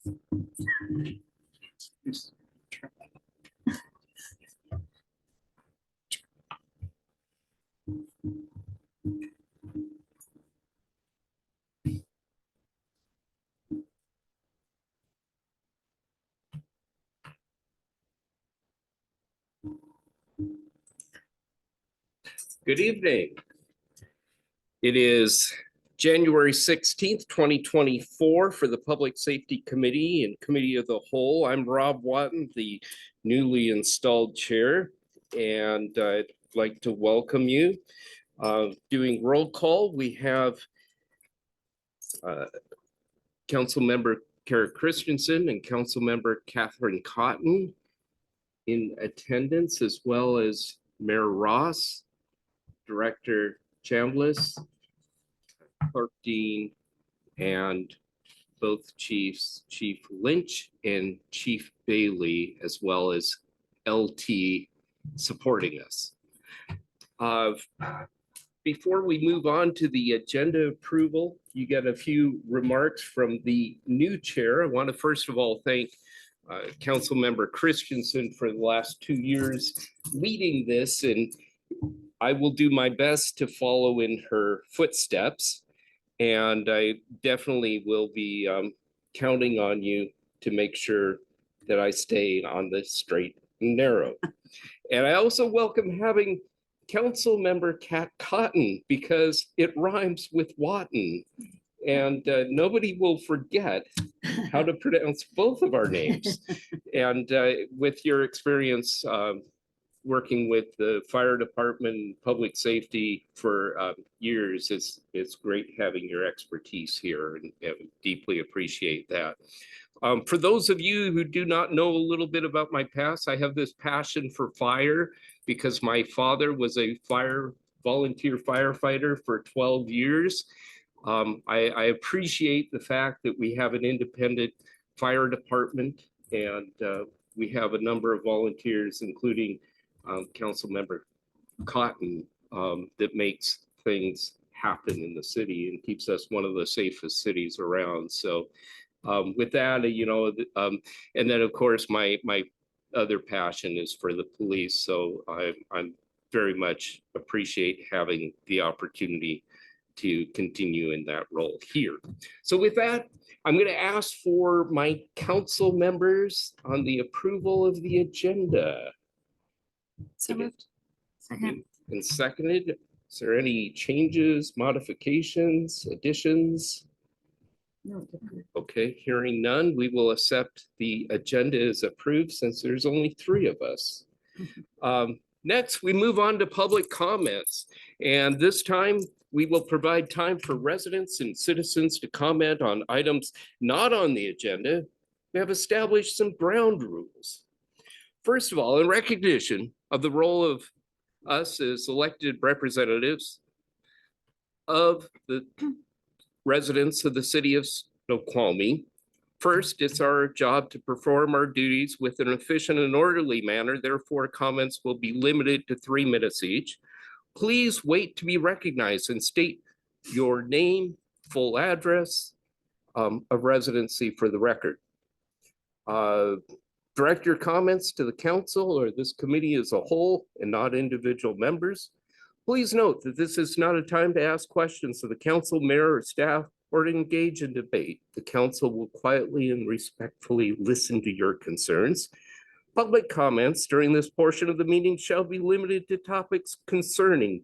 Good evening. It is January 16th, 2024 for the Public Safety Committee and Committee of the Whole. I'm Rob Watton, the newly installed chair, and I'd like to welcome you. Doing roll call, we have Council Member Kara Christensen and Council Member Catherine Cotton in attendance, as well as Mayor Ross, Director Chambliss, Clerk Dean, and both chiefs, Chief Lynch and Chief Bailey, as well as LT supporting us. Before we move on to the agenda approval, you get a few remarks from the new chair. I want to first of all thank Council Member Christensen for the last 2 years leading this, and I will do my best to follow in her footsteps. And I definitely will be counting on you to make sure that I stay on the straight and narrow. And I also welcome having Council Member Cat Cotton, because it rhymes with Watton. And nobody will forget how to pronounce both of our names. And with your experience working with the fire department and public safety for years, it's great having your expertise here, and deeply appreciate that. For those of you who do not know a little bit about my past, I have this passion for fire because my father was a volunteer firefighter for 12 years. I appreciate the fact that we have an independent fire department, and we have a number of volunteers, including Council Member Cotton, that makes things happen in the city and keeps us one of the safest cities around. So with that, and then of course my other passion is for the police. So I'm very much appreciate having the opportunity to continue in that role here. So with that, I'm going to ask for my council members on the approval of the agenda. So moved. Second. And seconded. Is there any changes, modifications, additions? No. Okay, hearing none, we will accept the agenda as approved since there's only 3 of us. Next, we move on to public comments. And this time we will provide time for residents and citizens to comment on items not on the agenda. We have established some ground rules. First of all, in recognition of the role of us as elected representatives of the residents of the city of Snoqualmie, first, it's our job to perform our duties with an efficient and orderly manner. Therefore, comments will be limited to 3 minutes each. Please wait to be recognized and state your name, full address of residency for the record. Direct your comments to the council or this committee as a whole and not individual members. Please note that this is not a time to ask questions of the council, mayor, or staff, or to engage in debate. The council will quietly and respectfully listen to your concerns. Public comments during this portion of the meeting shall be limited to topics concerning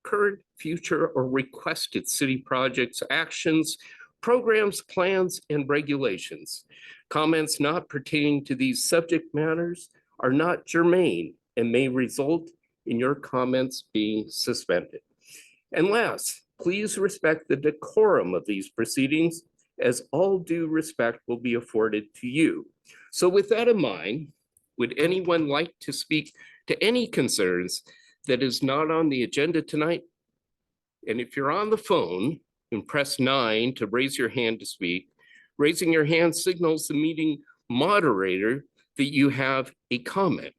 current, future, or requested city projects, actions, programs, plans, and regulations. Comments not pertaining to these subject matters are not germane and may result in your comments being suspended. And last, please respect the decorum of these proceedings, as all due respect will be afforded to you. So with that in mind, would anyone like to speak to any concerns that is not on the agenda tonight? And if you're on the phone, and press 9 to raise your hand to speak. Raising your hand signals the meeting moderator that you have a comment.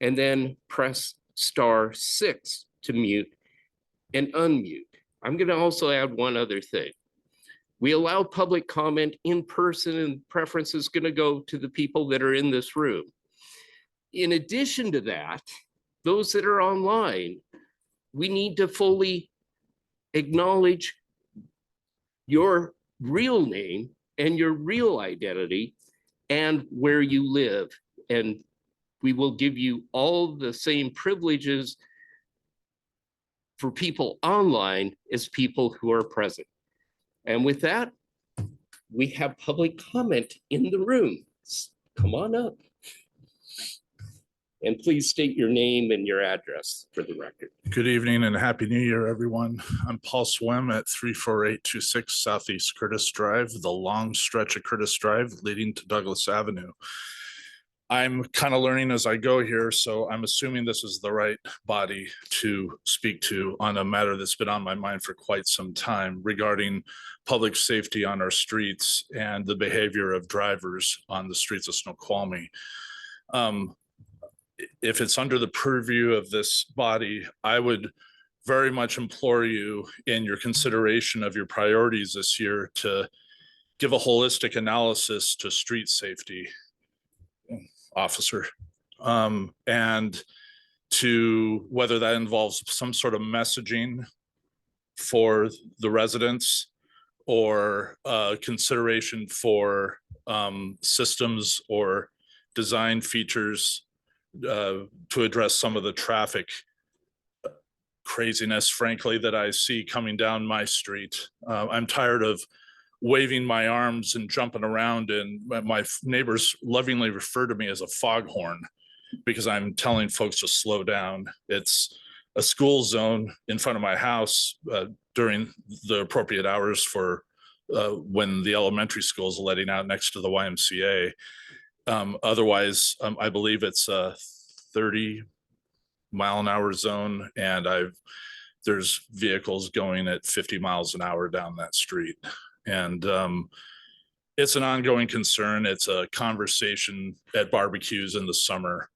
And then press *6 to mute and unmute. I'm going to also add one other thing. We allow public comment in person, and preference is going to go to the people that are in this room. In addition to that, those that are online, we need to fully acknowledge your real name and your real identity and where you live. And we will give you all the same privileges for people online as people who are present. And with that, we have public comment in the room. Come on up. And please state your name and your address for the record. Good evening and Happy New Year, everyone. I'm Paul Swim at 34826 Southeast Curtis Drive, the long stretch of Curtis Drive leading to Douglas Avenue. I'm kind of learning as I go here, so I'm assuming this is the right body to speak to on a matter that's been on my mind for quite some time regarding public safety on our streets and the behavior of drivers on the streets of Snoqualmie. If it's under the purview of this body, I would very much implore you in your consideration of your priorities this year to give a holistic analysis to street safety, officer, and to whether that involves some sort of messaging for the residents or consideration for systems or design features to address some of the traffic craziness, frankly, that I see coming down my street. I'm tired of waving my arms and jumping around, and my neighbors lovingly refer to me as a foghorn because I'm telling folks to slow down. It's a school zone in front of my house during the appropriate hours for when the elementary school is letting out next to the YMCA. Otherwise, I believe it's a 30-mile-an-hour zone, and there's vehicles going at 50 miles an hour down that street. And it's an ongoing concern. It's a conversation at barbecues in the summer.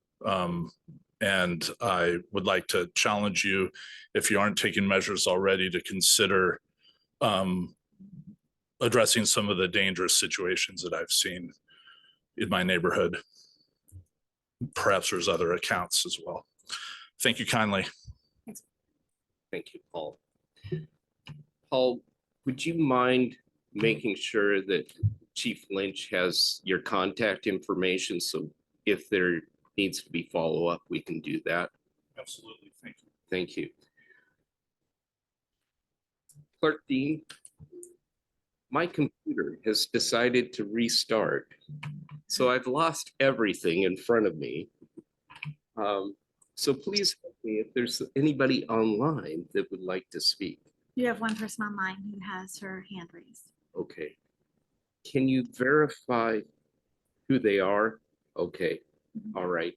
And I would like to challenge you, if you aren't taking measures already, to consider addressing some of the dangerous situations that I've seen in my neighborhood. Perhaps there's other accounts as well. Thank you kindly. Thank you, Paul. Paul, would you mind making sure that Chief Lynch has your contact information, so if there needs to be follow-up, we can do that? Absolutely. Thank you. Thank you. Clerk Dean, my computer has decided to restart, so I've lost everything in front of me. So please help me if there's anybody online that would like to speak. You have one person online who has her hand raised. Okay. Can you verify who they are? Okay. All right.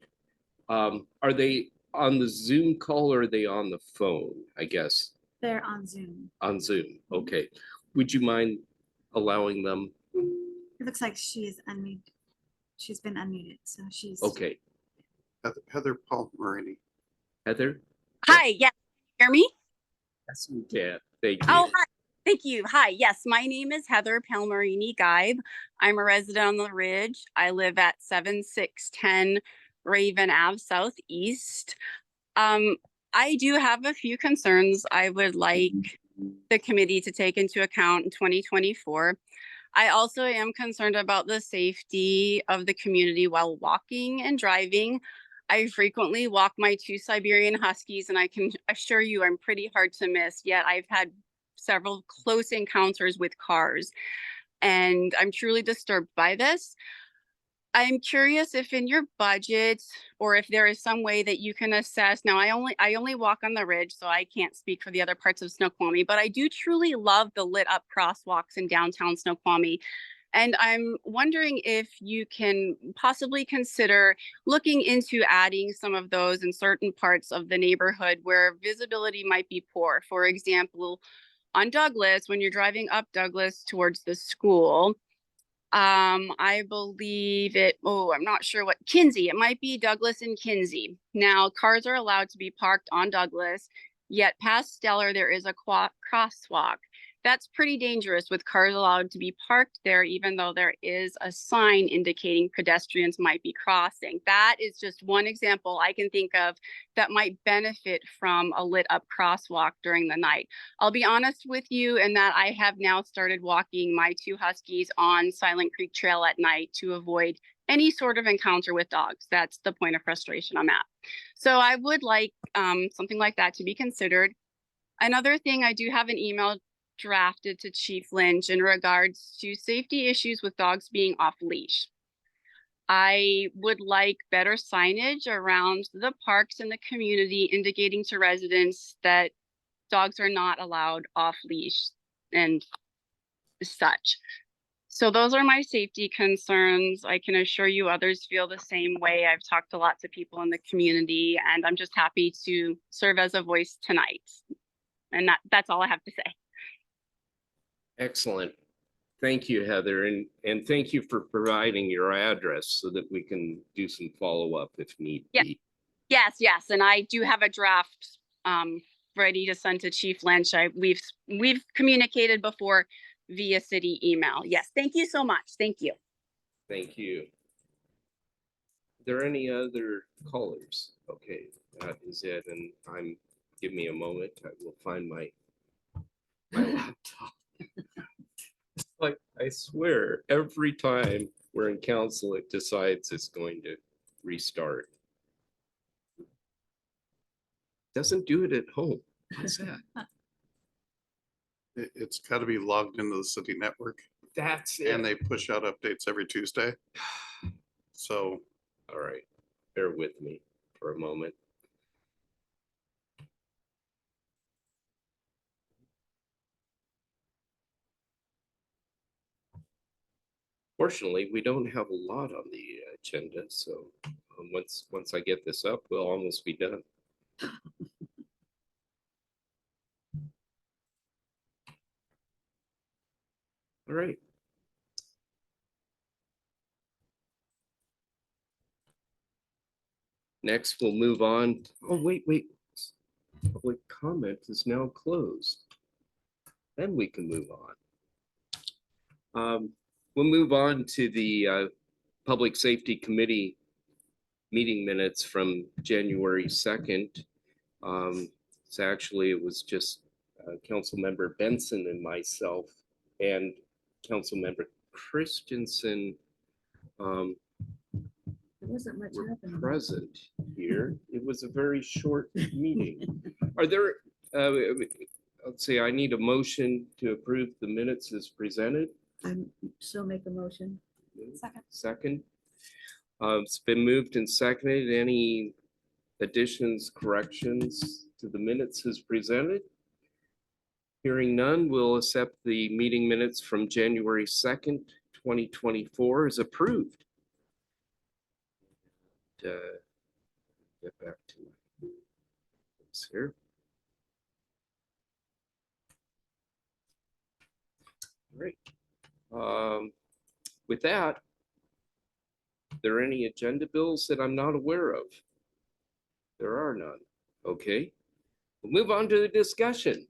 Are they on the Zoom call or are they on the phone, I guess? They're on Zoom. On Zoom. Okay. Would you mind allowing them? It looks like she's unmuted. She's been unmuted, so she's Okay. Heather Palmerini. Heather? Hi, yes, hear me? Yes, we can. Thank you. Oh, hi. Thank you. Hi, yes, my name is Heather Palmerini Geib. I'm a resident on the Ridge. I live at 7610 Raven Ave Southeast. I do have a few concerns I would like the committee to take into account in 2024. I also am concerned about the safety of the community while walking and driving. I frequently walk my 2 Siberian Huskies, and I can assure you I'm pretty hard to miss, yet I've had several close encounters with cars, and I'm truly disturbed by this. I'm curious if in your budget, or if there is some way that you can assess. Now, I only walk on the Ridge, so I can't speak for the other parts of Snoqualmie, but I do truly love the lit up crosswalks in downtown Snoqualmie. And I'm wondering if you can possibly consider looking into adding some of those in certain parts of the neighborhood where visibility might be poor. For example, on Douglas, when you're driving up Douglas towards the school, I believe I'm not sure what, Kinsey, it might be Douglas and Kinsey. Now, cars are allowed to be parked on Douglas, yet past Stellar, there is a crosswalk. That's pretty dangerous with cars allowed to be parked there, even though there is a sign indicating pedestrians might be crossing. That is just one example I can think of that might benefit from a lit up crosswalk during the night. I'll be honest with you in that I have now started walking my 2 huskies on Silent Creek Trail at night to avoid any sort of encounter with dogs. That's the point of frustration I'm at. So I would like something like that to be considered. Another thing, I do have an email drafted to Chief Lynch in regards to safety issues with dogs being off leash. I would like better signage around the parks and the community indicating to residents that dogs are not allowed off leash and such. So those are my safety concerns. I can assure you others feel the same way. I've talked to lots of people in the community, and I'm just happy to serve as a voice tonight. And that's all I have to say. Excellent. Thank you, Heather, and thank you for providing your address so that we can do some follow-up if need Yeah. be. Yes, and I do have a draft ready to send to Chief Lynch. We've communicated before via city email. Yes, thank you so much. Thank you. Thank you. Are there any other callers? Okay, that is it, and give me a moment. I will find my laptop. Like, I swear, every time we're in council, it decides it's going to restart. Doesn't do it at home. What's that? It's got to be logged into the city network That's and it. they push out updates every Tuesday. So All right, bear with me for a moment. Fortunately, we don't have a lot on the agenda, so once I get this up, we'll almost be done. All right. Next, we'll move on. Oh, wait. Public comment is now closed. Then we can move on. We'll move on to the Public Safety Committee meeting minutes from January 2nd. It was just Councilmember Benson and myself and Councilmember Christensen There wasn't much were happening. present here. It was a very short meeting. Are there, let's see, I need a motion to approve the minutes as presented. So make a motion. Second. It's been moved and seconded. Any additions, corrections to the minutes as presented? Hearing none, we'll accept the meeting minutes from January 2nd, 2024 as approved. Get back to this here. All right. With that, are there any agenda bills that I'm not aware of? There are none. Okay. We'll move on to the discussion.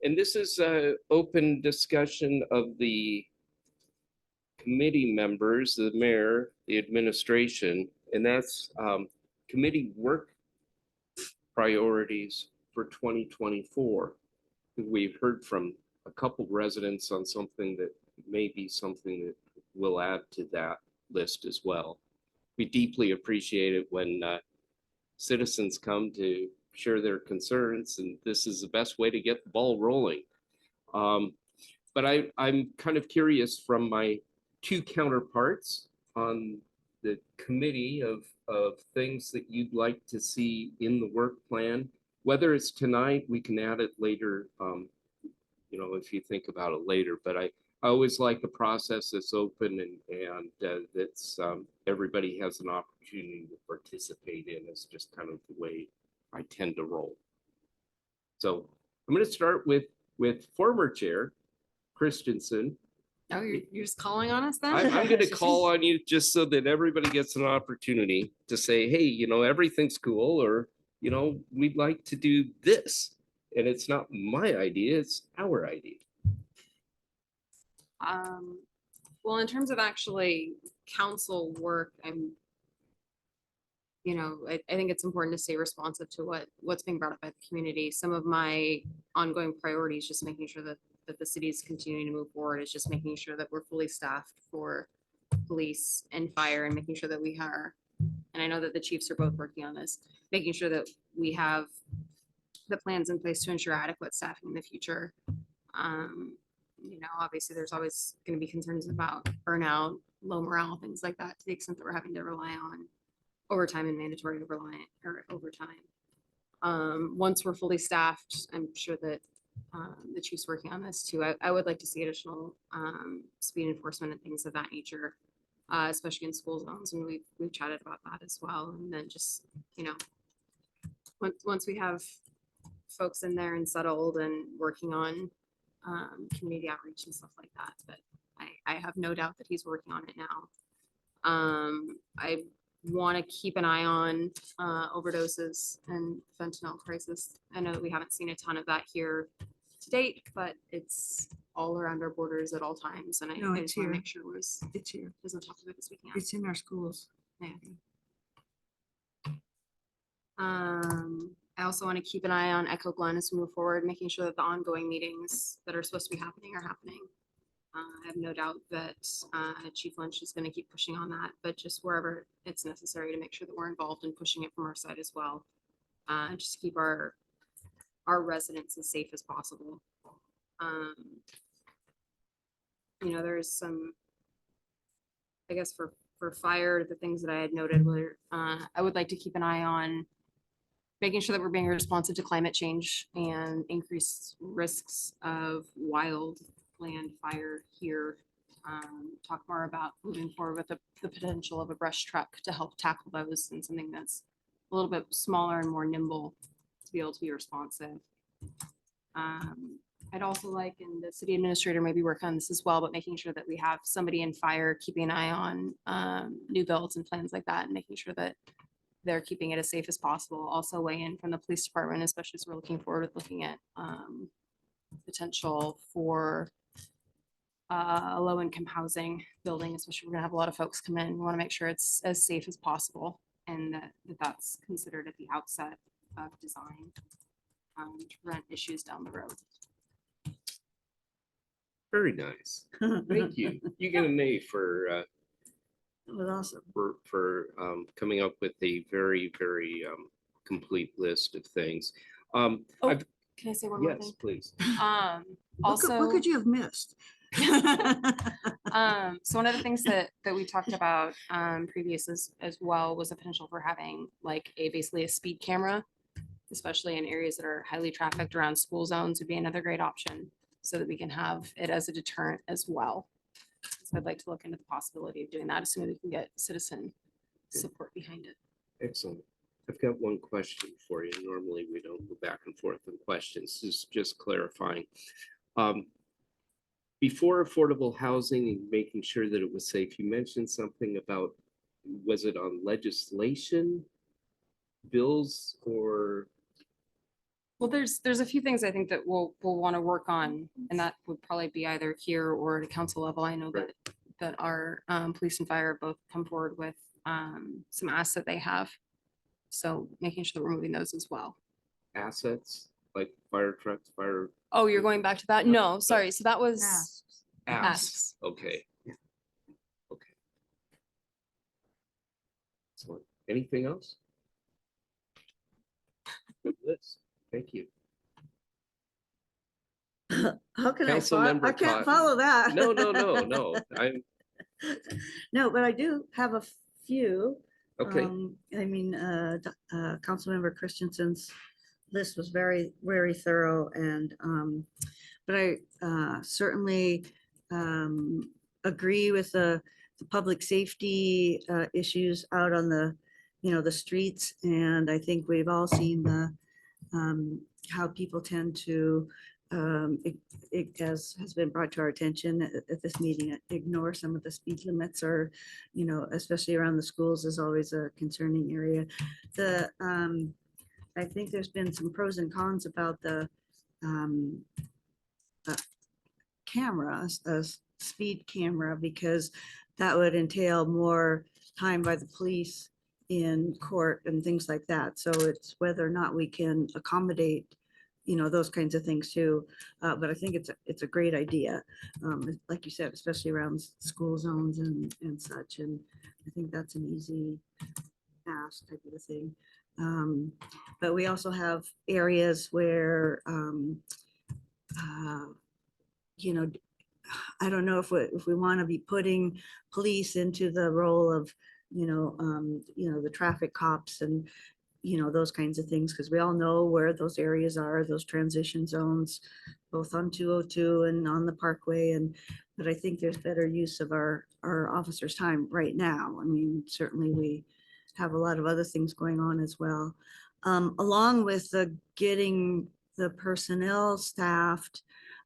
And this is an open discussion of the committee members, the mayor, the administration, and that's committee work priorities for 2024. We've heard from a couple residents on something that may be something that we'll add to that list as well. We deeply appreciate it when citizens come to share their concerns, and this is the best way to get the ball rolling. But I'm kind of curious from my two counterparts on the committee of things that you'd like to see in the work plan. Whether it's tonight, we can add it later, if you think about it later. But I always like a process that's open and that's everybody has an opportunity to participate in. It's just kind of the way I tend to roll. So I'm going to start with former chair Christensen. Oh, you're just calling on us then? I'm going to call on you just so that everybody gets an opportunity to say, hey, everything's cool, or, we'd like to do this. And it's not my idea, it's our idea. Well, in terms of actually council work, I think it's important to stay responsive to what's being brought up by the community. Some of my ongoing priorities, just making sure that the city is continuing to move forward, is just making sure that we're fully staffed for police and fire, and making sure that we are, and I know that the chiefs are both working on this, making sure that we have the plans in place to ensure adequate staffing in the future. Obviously there's always going to be concerns about burnout, low morale, things like that, to the extent that we're having to rely on overtime and mandatory overtime. Once we're fully staffed, I'm sure that the chief's working on this too. I would like to see additional speed enforcement and things of that nature, especially in school zones, and we've chatted about that as well. And then just, once we have folks in there and settled and working on community outreach and stuff like that, but I have no doubt that he's working on it now. I want to keep an eye on overdoses and fentanyl crisis. I know that we haven't seen a ton of that here to date, but it's all around our borders at all times, and I No, I it's just want to here. make sure It's here. doesn't talk about this weekend. It's in our schools. I also want to keep an eye on Echo Glen as we move forward, making sure that the ongoing meetings that are supposed to be happening are happening. I have no doubt that Chief Lynch is going to keep pushing on that, but just wherever it's necessary to make sure that we're involved in pushing it from our side as well. Just to keep our residents as safe as possible. There's some, I guess for fire, the things that I had noted were, I would like to keep an eye on making sure that we're being responsive to climate change and increased risks of wildland fire here. Talk more about moving forward with the potential of a brush truck to help tackle those, and something that's a little bit smaller and more nimble to be able to be responsive. I'd also like, and the city administrator maybe work on this as well, but making sure that we have somebody in fire keeping an eye on new builds and plans like that, and making sure that they're keeping it as safe as possible. Also weigh in from the police department, especially as we're looking forward to looking at potential for a low-income housing building, especially we're gonna have a lot of folks come in. We want to make sure it's as safe as possible, and that's considered at the outset of design to prevent issues down the road. Very nice. Thank you. You get an A for That was awesome. coming up with a very, very complete list of things. Can I say one more Yes, thing? please. What could you have missed? So one of the things that we talked about previous as well was the potential for having like basically a speed camera, especially in areas that are highly trafficked around school zones, would be another great option, so that we can have it as a deterrent as well. So I'd like to look into the possibility of doing that as soon as we can get citizen support behind it. Excellent. I've got one question for you. Normally, we don't go back and forth on questions. This is just clarifying. Before affordable housing and making sure that it was safe, you mentioned something about, was it on legislation, bills, or? Well, there's a few things I think that we'll want to work on, and that would probably be either here or at a council level. I know that our police and fire both come forward with some assets that they have. So making sure that we're moving those as well. Assets like fire trucks, fire. Oh, you're going back to that? No, sorry. So that was Asks. asks. Okay. Okay. Excellent. Anything else? Good list. Thank you. How can I Councilmember I can't Cotton. follow that. No. I'm No, but I do have a few. okay. Councilmember Christensen's list was very, very thorough, and but I certainly agree with the public safety issues out on the streets, and I think we've all seen the how people tend to as has been brought to our attention at this meeting, ignore some of the speed limits, or, especially around the schools is always a concerning area. I think there's been some pros and cons about the a camera, speed camera, because that would entail more time by the police in court and things like that. So it's whether or not we can accommodate, those kinds of things too. But I think it's a great idea. Like you said, especially around school zones and such. And I think that's an easy ask type of a thing. But we also have areas where, I don't know if we want to be putting police into the role of, the traffic cops and, those kinds of things, because we all know where those areas are, those transition zones, both on 202 and on the Parkway. But I think there's better use of our officers' time right now. I mean, certainly we have a lot of other things going on as well. Along with the getting the personnel staffed,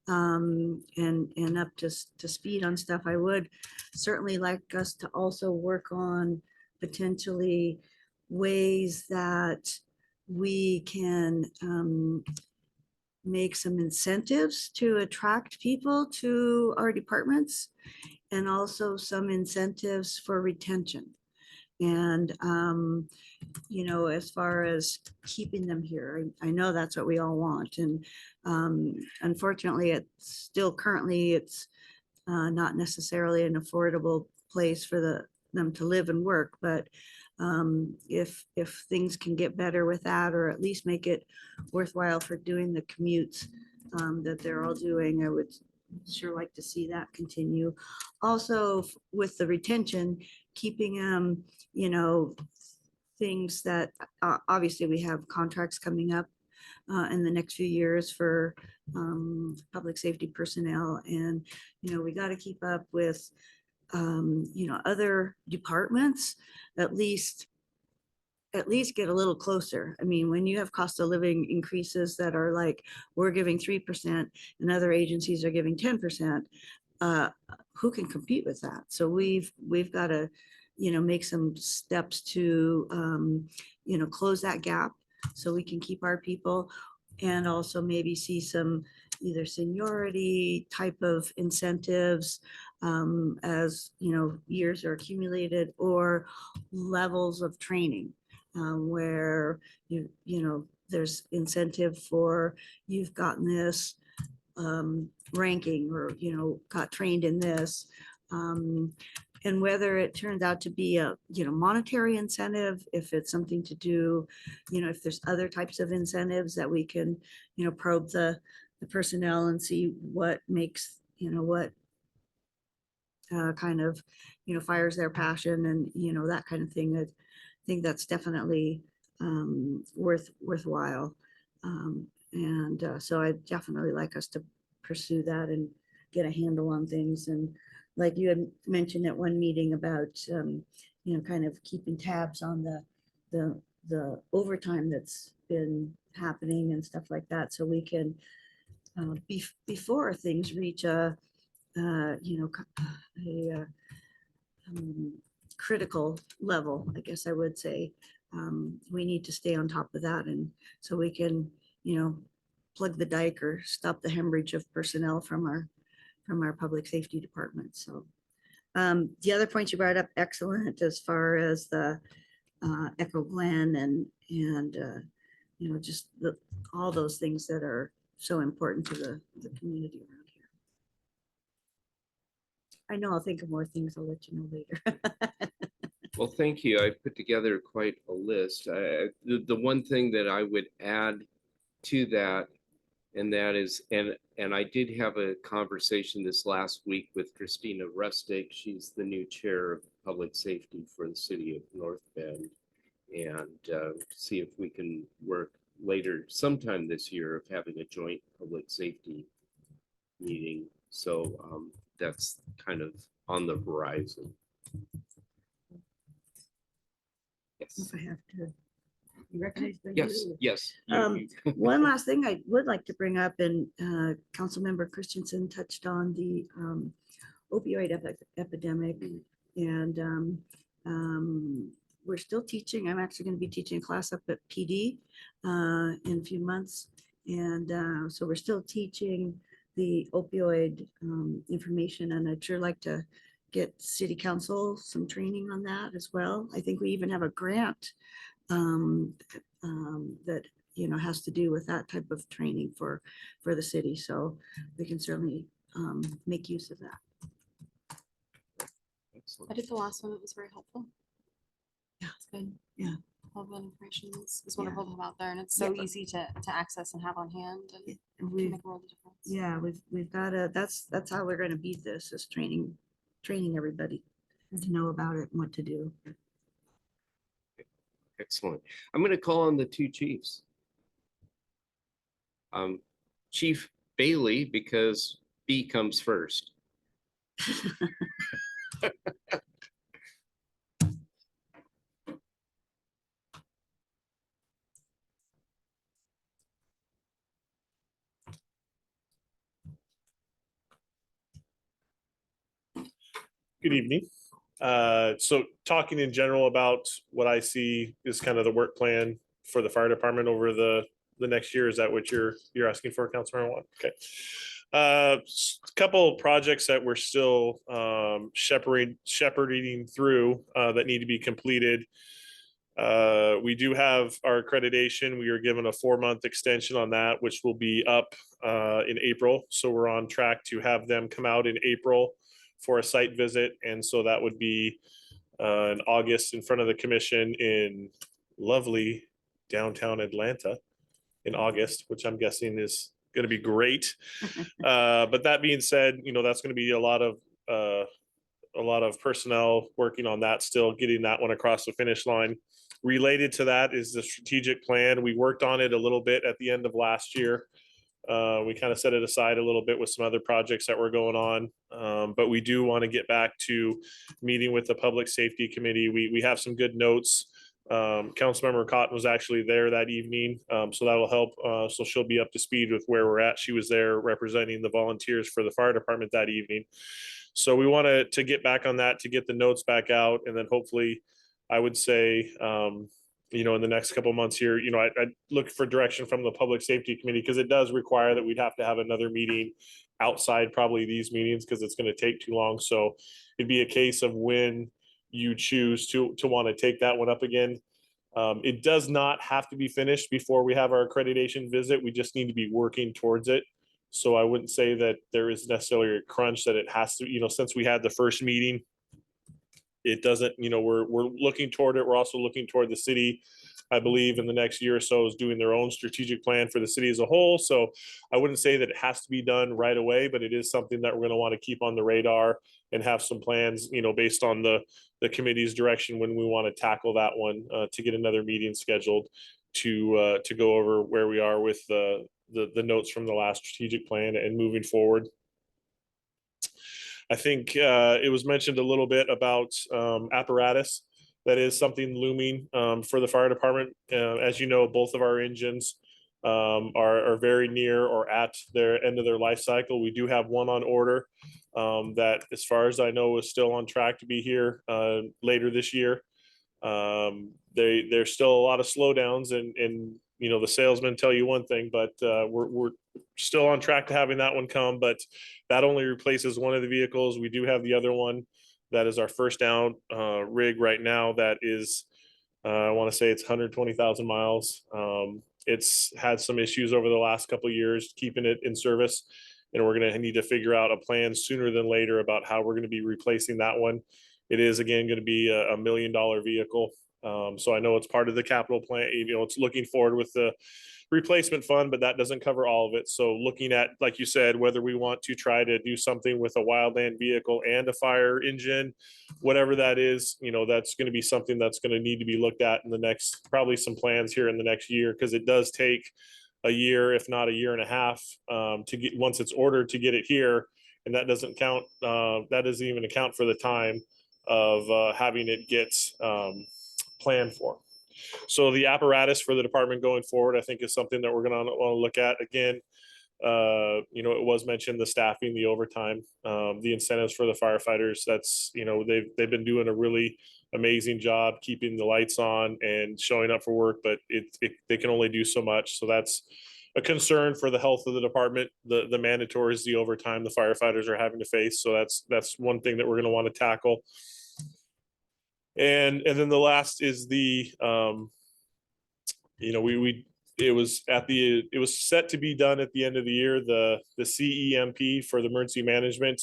and up to speed on stuff, I would certainly like us to also work on potentially ways that we can make some incentives to attract people to our departments, and also some incentives for retention. And, as far as keeping them here, I know that's what we all want. And unfortunately, it's not necessarily an affordable place for them to live and work. But if things can get better with that, or at least make it worthwhile for doing the commutes that they're all doing, I would sure like to see that continue. Also, with the retention, keeping them, things that obviously we have contracts coming up in the next few years for public safety personnel. And, we got to keep up with, other departments, at least get a little closer. I mean, when you have cost of living increases that are like, we're giving 3% and other agencies are giving 10%, who can compete with that? So we've got to, make some steps to, close that gap so we can keep our people, and also maybe see some either seniority type of incentives as, years are accumulated, or levels of training where there's incentive for, you've gotten this ranking, or got trained in this, and whether it turns out to be a monetary incentive, if it's something to do, if there's other types of incentives that we can probe the personnel and see what makes what kind of fires their passion, and that kind of thing. I think that's definitely worthwhile. So I definitely like us to pursue that and get a handle on things. And like you had mentioned at one meeting about, kind of keeping tabs on the overtime that's been happening and stuff like that. So we can, before things reach a critical level, I guess I would say, we need to stay on top of that. And so we can, plug the dike or stop the hemorrhage of personnel from our public safety department. So the other points you brought up, excellent, as far as the Echo Glen and just all those things that are so important to the community around here. I know I'll think of more things. I'll let you know later. Well, thank you. I put together quite a list. The one thing that I would add to that, and that is, and I did have a conversation this last week with Christina Rustic. She's the new chair of public safety for the city of North Bend, and see if we can work later sometime this year of having a joint public safety meeting. So that's kind of on the horizon. Yes. If I have to be recognized by Yes. you. Yes. One last thing I would like to bring up, and Councilmember Christensen touched on the opioid epidemic, and we're still teaching. I'm actually going to be teaching a class up at PD in a few months, And so we're still teaching the opioid information, and I'd sure like to get city council some training on that as well. I think we even have a grant that, you know, has to do with that type of training for the city. So we can certainly make use of that. I did the last one. It was very helpful. Yeah. It's good. Yeah. All the information is Yeah. wonderful to have out there, and it's so Yeah. easy to access and have on hand, and And can we've, make a world of difference. yeah, we've got to, that's how we're going to beat this, is training everybody to know about it and what to do. Excellent. I'm going to call on the two chiefs. Chief Bailey, because B comes first. Good evening. So talking in general about what I see is kind of the work plan for the fire department over the next year. Is that what you're asking for, Councilmember Juan? Okay. A couple of projects that we're still shepherding through that need to be completed. We do have our accreditation. We are given a 4-month extension on that, which will be up in April. So we're on track to have them come out in April for a site visit. And so that would be in August in front of the commission in lovely downtown Atlanta in August, which I'm guessing is going to be great. But that being said, you know, that's going to be a lot of personnel working on that still, getting that one across the finish line. Related to that is the strategic plan. We worked on it a little bit at the end of last year. We kind of set it aside a little bit with some other projects that were going on. But we do want to get back to meeting with the Public Safety Committee. We have some good notes. Councilmember Cotton was actually there that evening, so that'll help. So she'll be up to speed with where we're at. She was there representing the volunteers for the fire department that evening. So we wanted to get back on that, to get the notes back out, and then hopefully, I would say, you know, in the next couple of months here, you know, I look for direction from the Public Safety Committee, because it does require that we'd have to have another meeting outside probably these meetings, because it's going to take too long. So it'd be a case of when you choose to want to take that one up again. It does not have to be finished before we have our accreditation visit. We just need to be working towards it. So I wouldn't say that there is necessarily a crunch that it has to, you know, since we had the first meeting, it doesn't, you know, we're looking toward it. We're also looking toward the city, I believe, in the next year or so, is doing their own strategic plan for the city as a whole. So I wouldn't say that it has to be done right away, but it is something that we're going to want to keep on the radar and have some plans, you know, based on the committee's direction when we want to tackle that one, to get another meeting scheduled to go over where we are with the notes from the last strategic plan and moving forward. I think it was mentioned a little bit about apparatus. That is something looming for the fire department. As you know, both of our engines are very near or at their end of their life cycle. We do have one on order that, as far as I know, is still on track to be here later this year. There's still a lot of slowdowns, and you know, the salesmen tell you one thing, but we're still on track to having that one come. But that only replaces one of the vehicles. We do have the other one that is our first down rig right now. That is, I want to say it's 120,000 miles. It's had some issues over the last couple of years keeping it in service, and we're going to need to figure out a plan sooner than later about how we're going to be replacing that one. It is, again, going to be a $1 million vehicle. So I know it's part of the capital plan. You know, it's looking forward with the replacement fund, but that doesn't cover all of it. So looking at, like you said, whether we want to try to do something with a wildland vehicle and a fire engine, whatever that is, you know, that's going to be something that's going to need to be looked at in the next, probably some plans here in the next year, because it does take a year, if not a year and a half, to get, once it's ordered, to get it here. And that doesn't count, that doesn't even account for the time of having it get planned for. So the apparatus for the department going forward, I think, is something that we're going to want to look at. Again, you know, it was mentioned, the staffing, the overtime, the incentives for the firefighters. That's, you know, they've been doing a really amazing job keeping the lights on and showing up for work, but they can only do so much. So that's a concern for the health of the department. The mandatory is the overtime the firefighters are having to face. So that's one thing that we're going to want to tackle. And then the last is the, it was set to be done at the end of the year, the CEMP for the emergency management.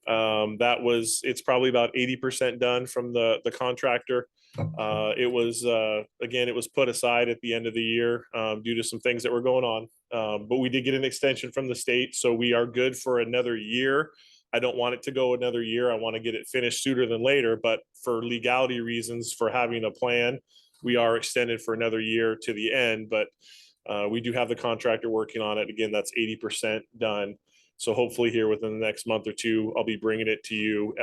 It's probably about 80% done from the contractor. It was put aside at the end of the year due to some things that were going on. But we did get an extension from the state, so we are good for another year. I don't want it to go another year. I want to get it finished sooner than later, but for legality reasons, for having a plan, we are extended for another year to the end, but we do have the contractor working on it. Again, that's 80% done. So hopefully here within the next month or two, I'll be bringing it to you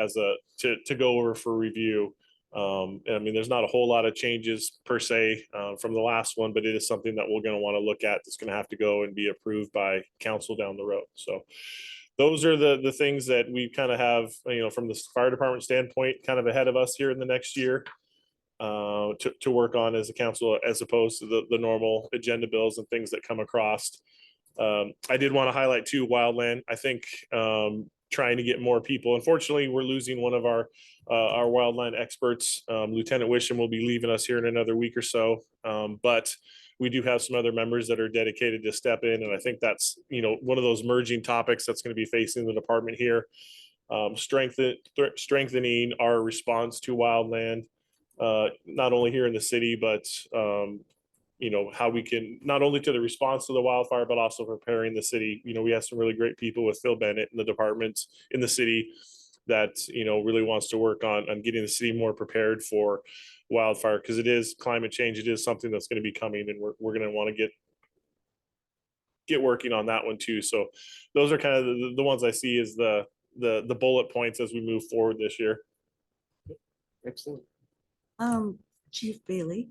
to go over for review. And I mean, there's not a whole lot of changes per se from the last one, but it is something that we're going to want to look at. That's going to have to go and be approved by council down the road. So those are the things that we kind of have, from the fire department standpoint, kind of ahead of us here in the next year to work on as a council, as opposed to the normal agenda bills and things that come across. I did want to highlight too, wildland. I think trying to get more people. Unfortunately, we're losing one of our wildland experts. Lieutenant Wisham will be leaving us here in another week or so. But we do have some other members that are dedicated to step in. And I think that's, one of those merging topics that's going to be facing the department here. Strengthening our response to wildland, not only here in the city, but how we can, not only to the response to the wildfire, but also preparing the city. We have some really great people with Phil Bennett in the department in the city that, really wants to work on getting the city more prepared for wildfire, because it is climate change. It is something that's going to be coming, and we're going to want to get working on that one too. So those are kind of the ones I see as the bullet points as we move forward this year. Excellent. Chief Bailey,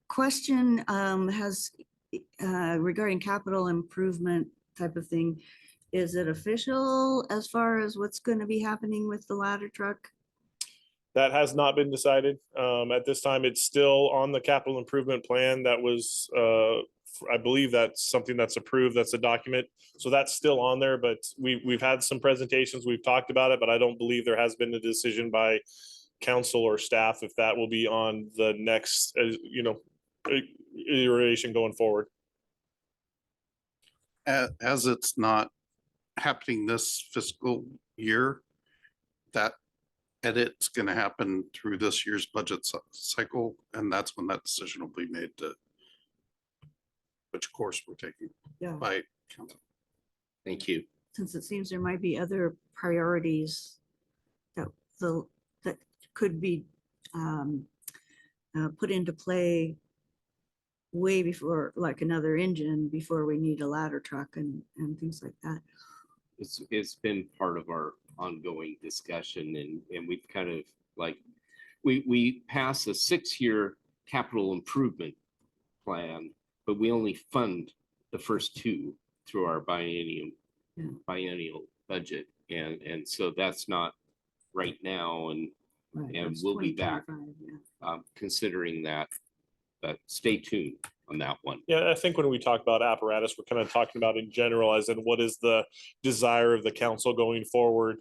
question has regarding capital improvement type of thing. Is it official as far as what's going to be happening with the ladder truck? That has not been decided. At this time, it's still on the capital improvement plan. That was, I believe that's something that's approved. That's a document. So that's still on there, but we've had some presentations. We've talked about it, but I don't believe there has been a decision by council or staff if that will be on the next, iteration going forward. As it's not happening this fiscal year, that edit's going to happen through this year's budget cycle, and that's when that decision will be made to which course we're taking by council. Thank you. Since it seems there might be other priorities that could be put into play way before, like another engine, before we need a ladder truck and things like that. It's been part of our ongoing discussion, and we've kind of we pass a 6-year capital improvement plan, but we only fund the first 2 through our biennial budget, and so that's not right now, and we'll be back considering that, but stay tuned on that one. Yeah, I think when we talk about apparatus, we're kind of talking about in general, as in what is the desire of the council going forward.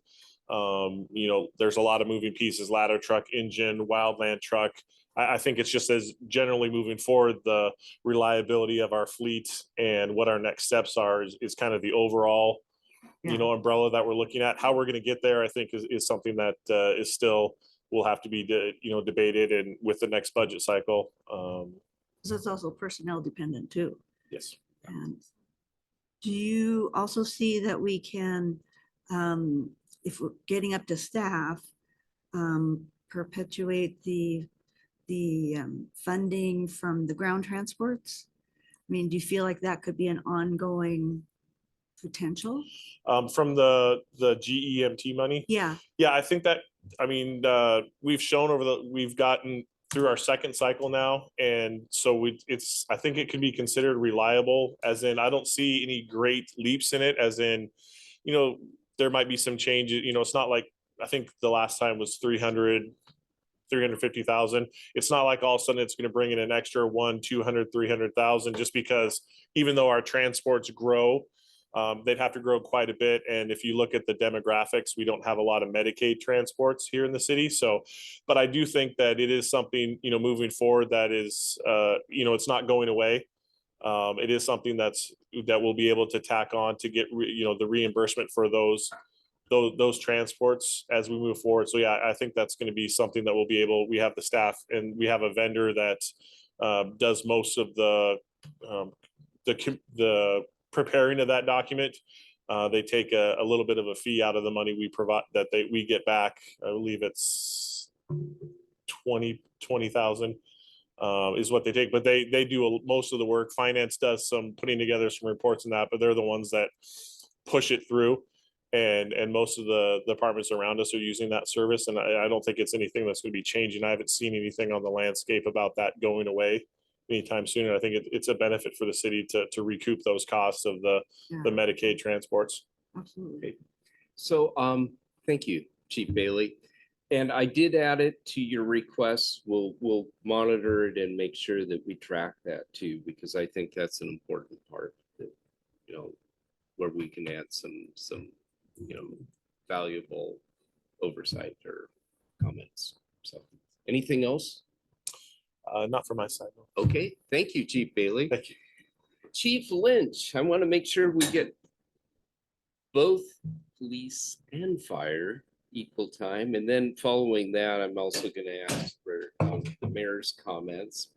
There's a lot of moving pieces: ladder truck, engine, wildland truck. I think it's just as generally moving forward, the reliability of our fleet and what our next steps are is kind of the overall, umbrella that we're looking at. How we're going to get there, I think, is something that is still will have to be debated, and with the next budget cycle. So it's also personnel dependent too. Yes. And do you also see that we can, if we're getting up to staff, perpetuate the funding from the ground transports? I mean, do you feel like that could be an ongoing potential? From the GEMT money? Yeah. Yeah, I think that, we've shown we've gotten through our second cycle now. And so I think it can be considered reliable, as in, I don't see any great leaps in it, as in, there might be some changes, it's not like, I think the last time was 300 350,000. It's not like all of a sudden it's going to bring in an extra 100, 200, 300,000 just because even though our transports grow, they'd have to grow quite a bit. And if you look at the demographics, we don't have a lot of Medicaid transports here in the city. So, but I do think that it is something, moving forward that is, it's not going away. It is something that we'll be able to tack on to get, the reimbursement for those transports as we move forward. So yeah, I think that's going to be something that we have the staff and we have a vendor that does most of the preparing of that document. They take a little bit of a fee out of the money we provide that we get back. I believe it's 20,000 is what they take, but they do most of the work. Finance does some putting together some reports and that, but they're the ones that push it through. And most of the departments around us are using that service. And I don't think it's anything that's going to be changing. I haven't seen anything on the landscape about that going away anytime soon. And I think it's a benefit for the city to recoup those costs of the Medicaid transports. Absolutely. So, thank you, Chief Bailey. And I did add it to your requests. We'll monitor it and make sure that we track that too, because I think that's an important part that, where we can add some valuable oversight or comments. So anything else? Not from my side. No. Okay, thank you, Chief Bailey. Thank you. Chief Lynch, I want to make sure we get both police and fire equal time. And then following that, I'm also going to ask for the mayor's comments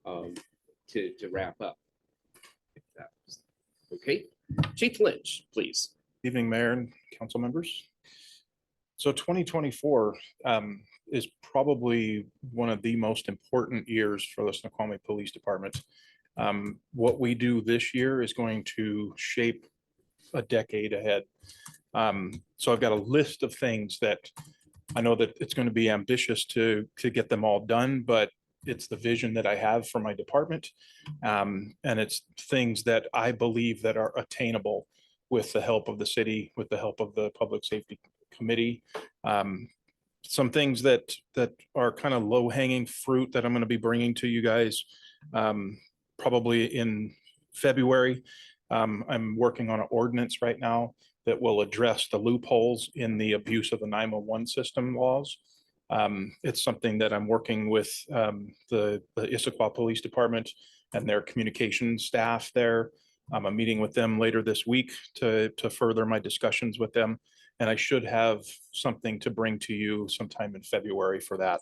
to wrap up. Okay, Chief Lynch, please. Evening, Mayor and council members. So 2024 is probably one of the most important years for the Snoqualmie Police Department. What we do this year is going to shape a decade ahead. So I've got a list of things that I know that it's going to be ambitious to get them all done, but it's the vision that I have for my department. And it's things that I believe that are attainable with the help of the city, with the help of the Public Safety Committee. Some things that are kind of low-hanging fruit that I'm going to be bringing to you guys probably in February. I'm working on an ordinance right now that will address the loopholes in the abuse of the 911 system laws. It's something that I'm working with the Issaquah Police Department and their communications staff there. I'm meeting with them later this week to further my discussions with them. And I should have something to bring to you sometime in February for that.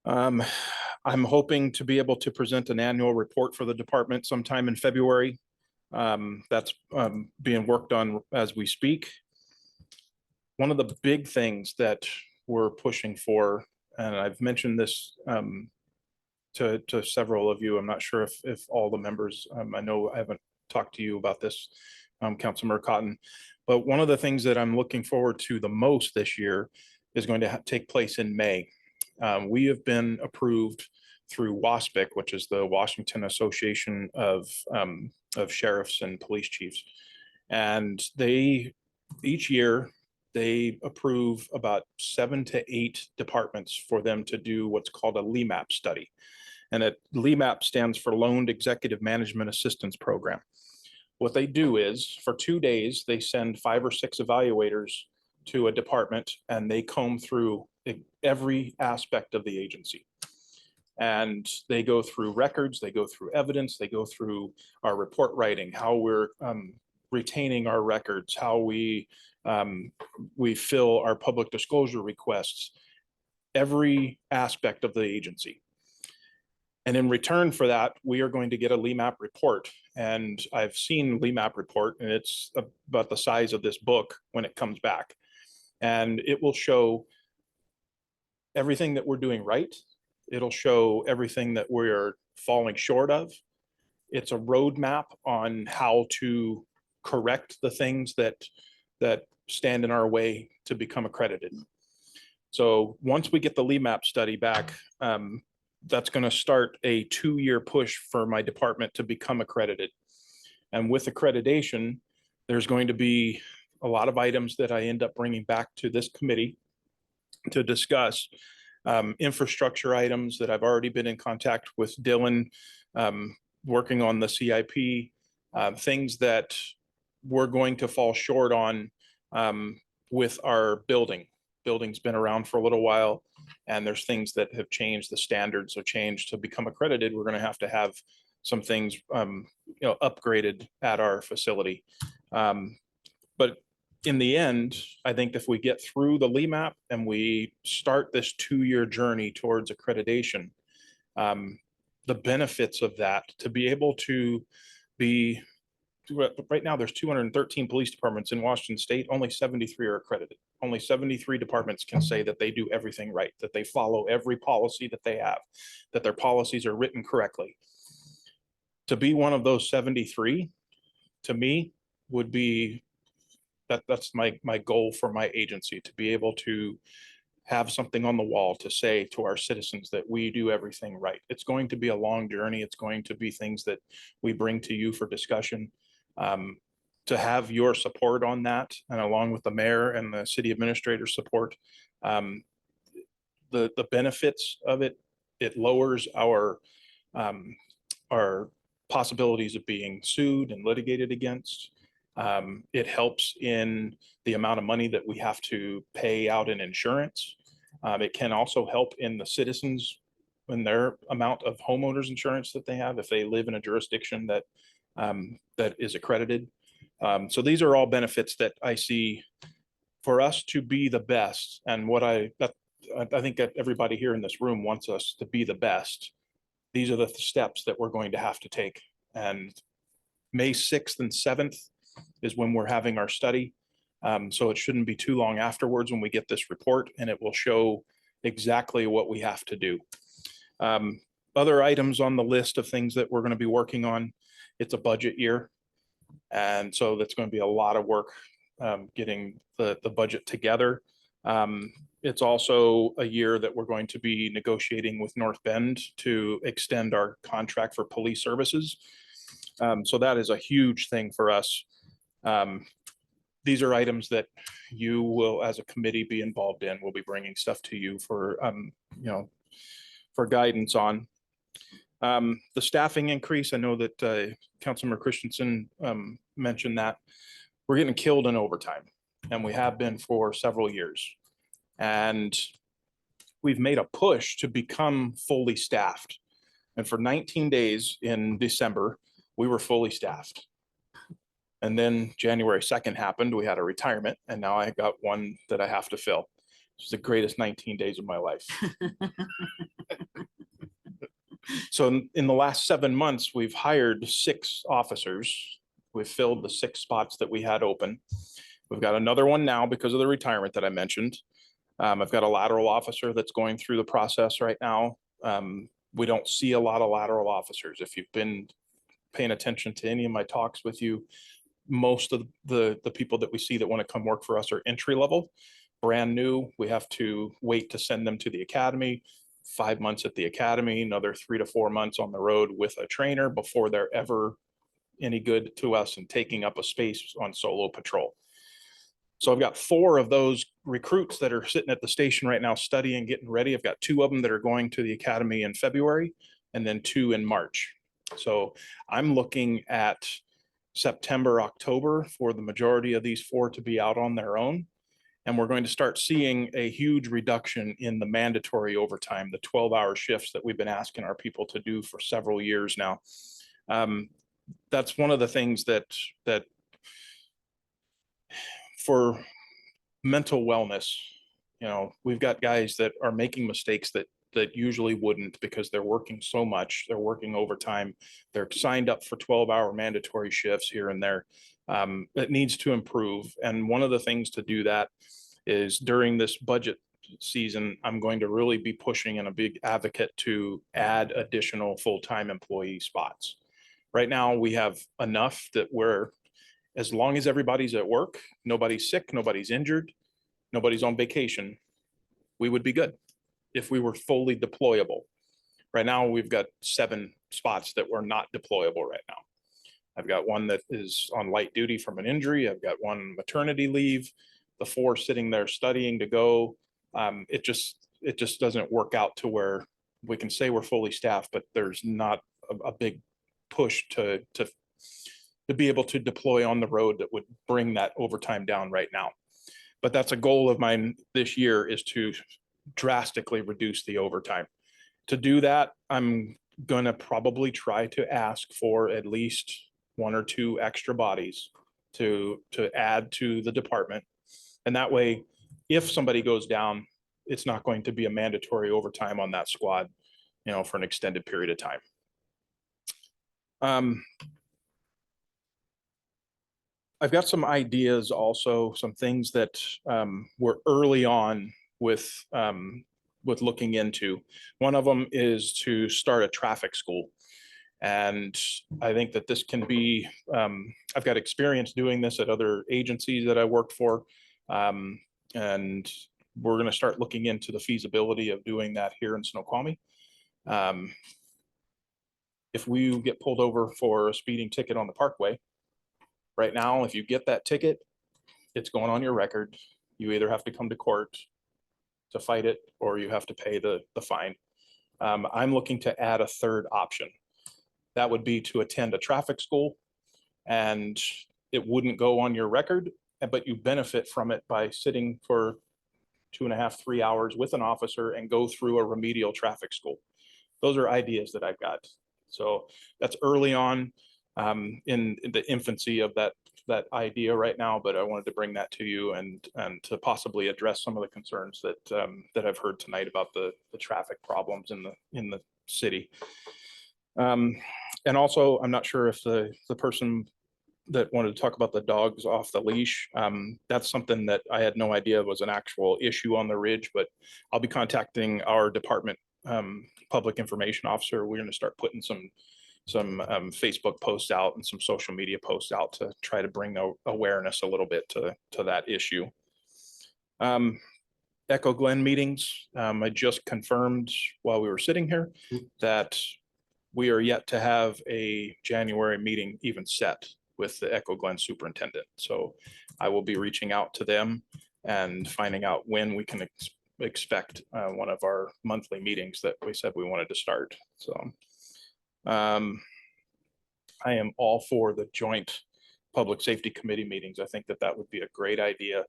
I'm hoping to be able to present an annual report for the department sometime in February. That's being worked on as we speak. One of the big things that we're pushing for, and I've mentioned this to several of you. I'm not sure if all the members, I know I haven't talked to you about this, Councilmember Cotton, but one of the things that I'm looking forward to the most this year is going to take place in May. We have been approved through WASPIC, which is the Washington Association of Sheriffs and Police Chiefs. And each year, they approve about 7 to 8 departments for them to do what's called a LEMAP study. And a LEMAP stands for Loaned Executive Management Assistance Program. What they do is for 2 days, they send 5 or 6 evaluators to a department and they comb through every aspect of the agency. And they go through records, they go through evidence, they go through our report writing, how we're retaining our records, how we fill our public disclosure requests, every aspect of the agency. And in return for that, we are going to get a LEMAP report. And I've seen LEMAP report, and it's about the size of this book when it comes back. And it will show everything that we're doing right. It'll show everything that we're falling short of. It's a roadmap on how to correct the things that stand in our way to become accredited. So once we get the LEMAP study back, that's going to start a 2-year push for my department to become accredited. And with accreditation, there's going to be a lot of items that I end up bringing back to this committee to discuss infrastructure items that I've already been in contact with Dylan, working on the CIP, things that we're going to fall short on with our building. Building's been around for a little while, and there's things that have changed. The standards have changed to become accredited. We're going to have some things upgraded at our facility. But in the end, I think if we get through the LEMAP and we start this 2-year journey towards accreditation, the benefits of that, to be able to be, right now there's 213 police departments in Washington State, only 73 are accredited. Only 73 departments can say that they do everything right, that they follow every policy that they have, that their policies are written correctly. To be one of those 73, to me, would be, that's my goal for my agency, to be able to have something on the wall to say to our citizens that we do everything right. It's going to be a long journey. It's going to be things that we bring to you for discussion. To have your support on that, and along with the mayor and the city administrator support, the benefits of it, it lowers our possibilities of being sued and litigated against. It helps in the amount of money that we have to pay out in insurance. It can also help in the citizens in their amount of homeowners insurance that they have if they live in a jurisdiction that that is accredited. So these are all benefits that I see for us to be the best. And what I think that everybody here in this room wants us to be the best. These are the steps that we're going to have to take. And May 6th and 7th is when we're having our study. So it shouldn't be too long afterwards when we get this report, and it will show exactly what we have to do. Other items on the list of things that we're going to be working on, it's a budget year. And so that's going to be a lot of work getting the budget together. It's also a year that we're going to be negotiating with North Bend to extend our contract for police services. So that is a huge thing for us. These are items that you will, as a committee, be involved in. We'll be bringing stuff to you for, for guidance on. The staffing increase, I know that Councilmember Christensen mentioned that. We're getting killed in overtime, and we have been for several years. And we've made a push to become fully staffed. And for 19 days in December, we were fully staffed. And then January 2nd happened, we had a retirement, and now I got one that I have to fill. It's the greatest 19 days of my life. So in the last 7 months, we've hired 6 officers. We've filled the 6 spots that we had open. We've got another one now because of the retirement that I mentioned. I've got a lateral officer that's going through the process right now. We don't see a lot of lateral officers. If you've been paying attention to any of my talks with you, most of the people that we see that want to come work for us are entry level, brand new. We have to wait to send them to the academy, 5 months at the academy, another 3 to 4 months on the road with a trainer before they're ever any good to us and taking up a space on solo patrol. So I've got 4 of those recruits that are sitting at the station right now studying, getting ready. I've got 2 of them that are going to the academy in February and then 2 in March. So I'm looking at September, October for the majority of these 4 to be out on their own. And we're going to start seeing a huge reduction in the mandatory overtime, the 12-hour shifts that we've been asking our people to do for several years now. That's one of the things that for mental wellness, we've got guys that are making mistakes that usually wouldn't, because they're working so much, they're working overtime, they're signed up for 12-hour mandatory shifts here and there. It needs to improve. And one of the things to do that is during this budget season, I'm going to really be pushing and a big advocate to add additional full-time employee spots. Right now, we have enough that as long as everybody's at work, nobody's sick, nobody's injured, nobody's on vacation, we would be good if we were fully deployable. Right now, we've got 7 spots that were not deployable right now. I've got one that is on light duty from an injury. I've got one maternity leave, the 4 sitting there studying to go. It just doesn't work out to where we can say we're fully staffed, but there's not a big push to be able to deploy on the road that would bring that overtime down right now. But that's a goal of mine this year, is to drastically reduce the overtime. To do that, I'm gonna probably try to ask for at least 1 or 2 extra bodies to add to the department. And that way, if somebody goes down, it's not going to be a mandatory overtime on that squad, you know, for an extended period of time. I've got some ideas also, some things that we're early on with looking into. One of them is to start a traffic school. And I think that this can be, I've got experience doing this at other agencies that I worked for. And we're going to start looking into the feasibility of doing that here in Snoqualmie. If we get pulled over for a speeding ticket on the parkway, right now, if you get that ticket, it's going on your record. You either have to come to court to fight it, or you have to pay the fine. I'm looking to add a third option. That would be to attend a traffic school, and it wouldn't go on your record, but you benefit from it by sitting for 2.5, 3 hours with an officer and go through a remedial traffic school. Those are ideas that I've got. So that's early on in the infancy of that idea right now, but I wanted to bring that to you and to possibly address some of the concerns that I've heard tonight about the traffic problems in the city. And also, I'm not sure if the person that wanted to talk about the dogs off the leash, that's something that I had no idea was an actual issue on the ridge, but I'll be contacting our department public information officer. We're going to start putting some Facebook posts out and some social media posts out to try to bring awareness a little bit to that issue. Echo Glen meetings, I just confirmed while we were sitting here that we are yet to have a January meeting even set with the Echo Glen superintendent. So I will be reaching out to them and finding out when we can expect one of our monthly meetings that we said we wanted to start. So I am all for the joint public safety committee meetings. I think that would be a great idea.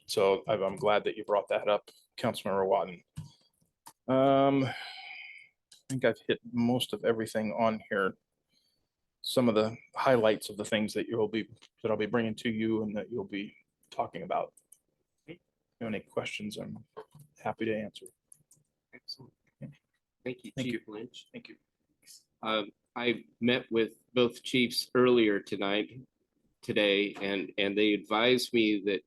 So I'm glad that you brought that up, Councilmember Watton. I think I've hit most of everything on here. Some of the highlights of the things that I'll be bringing to you and that you'll be talking about. If you have any questions, I'm happy to answer. Excellent. Thank you, Thank Chief you. Lynch. Thank you. I met with both chiefs earlier today, and they advised me that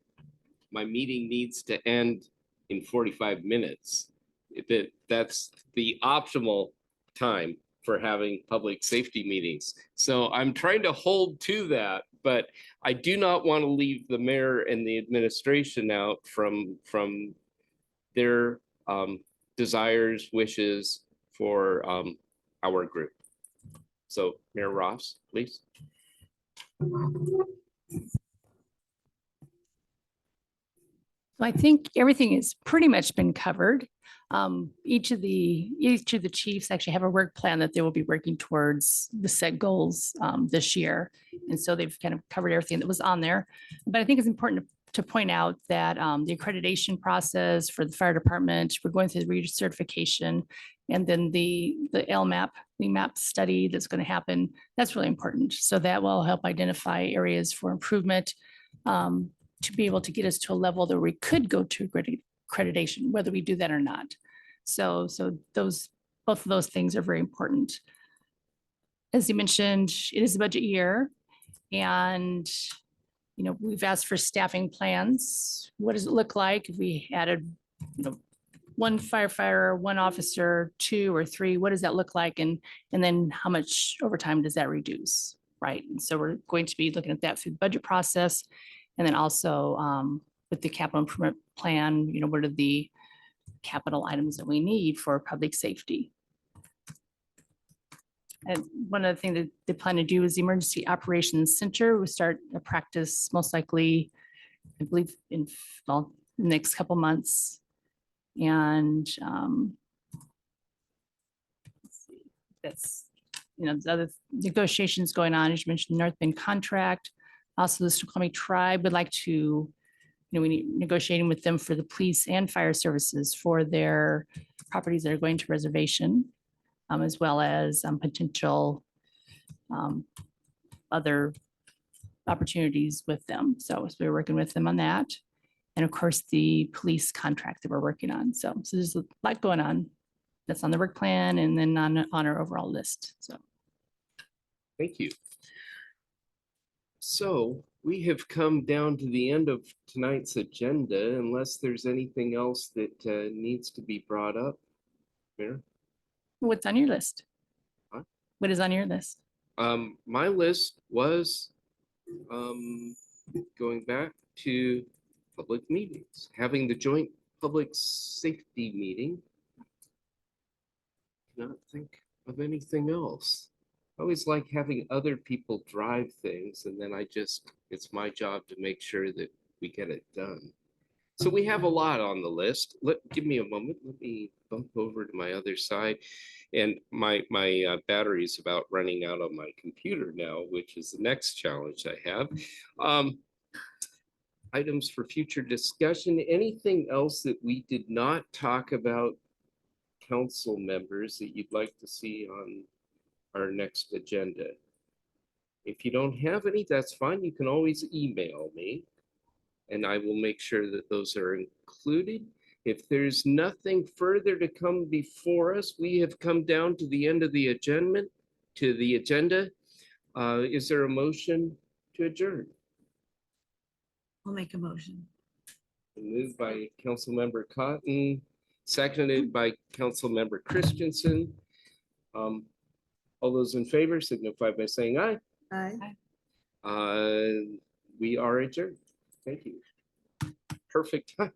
my meeting needs to end in 45 minutes. That's the optimal time for having public safety meetings. So I'm trying to hold to that, but I do not want to leave the mayor and the administration out from their desires, wishes for our group. So Mayor Ross, please. I think everything has pretty much been covered. Each of the chiefs actually have a work plan that they will be working towards the set goals this year. And so they've kind of covered everything that was on there. But I think it's important to point out that the accreditation process for the fire department, we're going through the recertification, and then the LMAP study that's going to happen. That's really important. So that will help identify areas for improvement to be able to get us to a level that we could go to accreditation, whether we do that or not. So both of those things are very important. As you mentioned, it is a budget year, and we've asked for staffing plans. What does it look like if we added, one firefighter, one officer, 2 or 3? What does that look like? And then how much overtime does that reduce, right? And so we're going to be looking at that through the budget process. And then also with the capital improvement plan, what are the capital items that we need for public safety? And one of the things that they plan to do is the Emergency Operations Center. We start a practice most likely, I believe next couple months. And let's see, that's, the other negotiations going on, as you mentioned, North Bend contract. Also, the Snoqualmie tribe would like to, we need negotiating with them for the police and fire services for their properties that are going to reservation, as well as potential other opportunities with them. So we're working with them on that. And of course, the police contract that we're working on. So there's a lot going on that's on the work plan and then on our overall list. So. Thank you. So we have come down to the end of tonight's agenda, unless there's anything else that needs to be brought up. Mayor? What's on your list? Huh? What is on your list? My list was going back to public meetings, having the joint public safety meeting. Cannot think of anything else. I always like having other people drive things, and then it's my job to make sure that we get it done. So we have a lot on the list. Give me a moment. Let me bump over to my other side. And my battery is about running out on my computer now, which is the next challenge I have. Items for future discussion. Anything else that we did not talk about, council members, that you'd like to see on our next agenda? If you don't have any, that's fine. You can always email me and I will make sure that those are included. If there's nothing further to come before us, we have come down to the end of the agenda. Is there a motion to adjourn? I'll make a motion. Moved by Councilmember Cotton, seconded by Councilmember Christensen. All those in favor signify by saying aye. Aye. We are adjourned. Thank you. Perfect time.